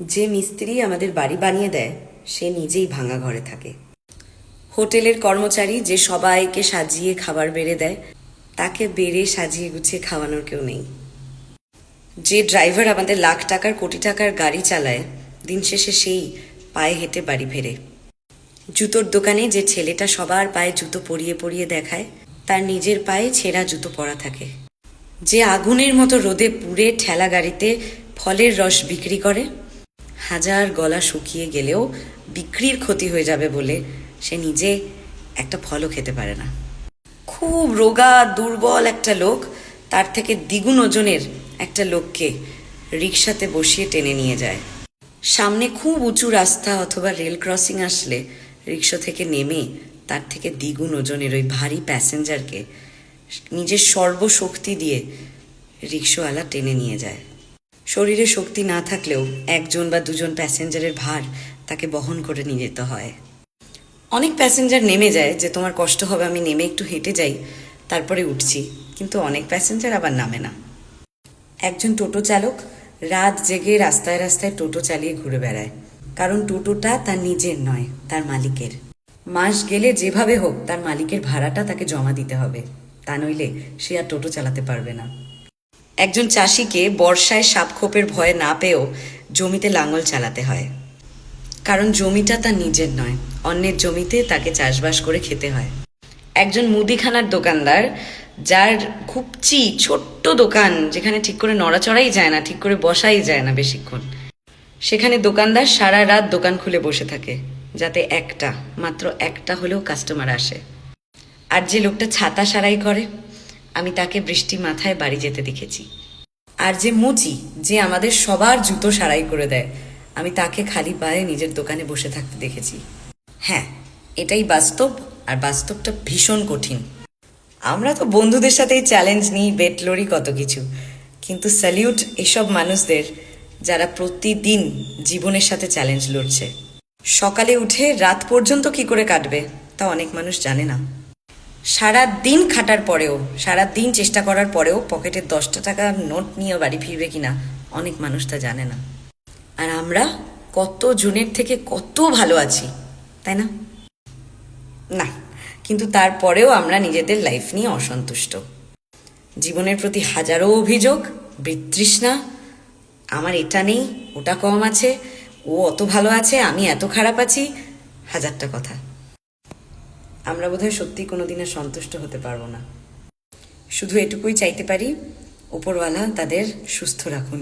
যে মিস্ত্রি আমাদের বাড়ি বানিয়ে দেয় সে নিজেই ভাঙা ঘরে থাকে। হোটেলের কর্মচারী যে সবাইকে সাজিয়ে খাবার বেড়ে দেয় তাকে বেড়ে সাজিয়ে গুছিয়ে খাওয়ানোর কেউ নেই। যে ড্রাইভার আমাদের লাখ টাকার কোটি টাকার গাড়ি চালায় দিন শেষে সেই পায়ে হেঁটে বাড়ি ফেরে। জুতোর দোকানে যে ছেলেটা সবার পায়ে জুতো পরিয়ে পরিয়ে দেখায় তার নিজের পায়ে ছেঁড়া জুতো পরা থাকে। যে আগুনের মতো রোদে পুড়ে ঠেলা গাড়িতে ফলের রস বিক্রি করে, হাজার গলা শুকিয়ে গেলেও বিক্রির ক্ষতি হয়ে যাবে বলে সে নিজে একটা ফলও খেতে পারে না। খুব রোগা দুর্বল একটা লোক তার থেকে দ্বিগুণ ওজনের একটা লোককে রিকশাতে বসিয়ে টেনে নিয়ে যায়। সামনে খুব উঁচু রাস্তা অথবা রেল ক্রসিং আসলে রিকশা থেকে নেমে তার থেকে দ্বিগুণ ওজনের ওই ভারী প্যাসেঞ্জারকে নিজের সর্বশক্তি দিয়ে রিকশাওয়ালা টেনে নিয়ে যায়। শরীরে শক্তি না থাকলেও একজন বা দুজন প্যাসেঞ্জারের ভার তাকে বহন করে নিয়ে যেতে হয়। অনেক প্যাসেঞ্জার নেমে যায় যে তোমার কষ্ট হবে, আমি নেমে একটু হেঁটে যাই তারপরে উঠছি, কিন্তু অনেক প্যাসেঞ্জার আবার নামে না। একজন টোটো চালক রাত জেগে রাস্তায় রাস্তায় টোটো চালিয়ে ঘুরে বেড়ায়, কারণ টোটোটা তার নিজের নয়, তার মালিকের। মাস গেলে যেভাবে হোক তার মালিকের ভাড়াটা তাকে জমা দিতে হবে, তা নইলে সে আর টোটো চালাতে পারবে না। একজন চাষিকে বর্ষায় সাপখোপের ভয়ে না পেয়েও জমিতে লাঙল চালাতে হয়, কারণ জমিটা তার নিজের নয়, অন্যের জমিতে তাকে চাষবাস করে খেতে হয়। একজন মুদিখানার দোকানদার যার খুবচি ছোট্ট দোকান, যেখানে ঠিক করে নড়াচড়াই যায় না, ঠিক করে বসাই যায় না বেশিক্ষণ, সেখানে দোকানদার সারা রাত দোকান খুলে বসে থাকে যাতে মাত্র একটা হলেও কাস্টমার আসে। আর যে লোকটা ছাতা সারাই করে, আমি তাকে বৃষ্টি মাথায় বাড়ি যেতে দেখেছি। আর যে মুচি, যে আমাদের সবার জুতো সারাই করে দেয়, আমি তাকে খালি পায়ে নিজের দোকানে বসে থাকতে দেখেছি। হ্যাঁ, এটাই বাস্তব, আর বাস্তবটা ভীষণ কঠিন। আমরা তো বন্ধুদের সাথেই চ্যালেঞ্জ নিই, বেট লড়ি, কত কিছু, কিন্তু স্যালিউট এসব মানুষদের যারা প্রতিদিন জীবনের সাথে চ্যালেঞ্জ লড়ছে। সকালে উঠে রাত পর্যন্ত কি করে কাটবে তা অনেক মানুষ জানে না। সারা দিন খাটার পরেও, সারা দিন চেষ্টা করার পরেও পকেটে 10টা টাকার নোট নিয়ে বাড়ি ফিরবে কিনা অনেক মানুষ তা জানে না। আর আমরা কত জনের থেকে কত ভালো আছি, তাই না? না, কিন্তু তারপরেও আমরা নিজেদের লাইফ নিয়ে অসন্তুষ্ট। জীবনের প্রতি হাজারো অভিযোগ, বিতৃষ্ণা, আমার এটা নেই, ওটা কম আছে, ও অত ভালো আছে, আমি এত খারাপ আছি, হাজারটা কথা। আমরা বোধহয় সত্যি কোনোদিনও সন্তুষ্ট হতে পারবো না। শুধু এটুকুই চাইতে পারি, উপরওয়ালা তাদের সুস্থ রাখুন।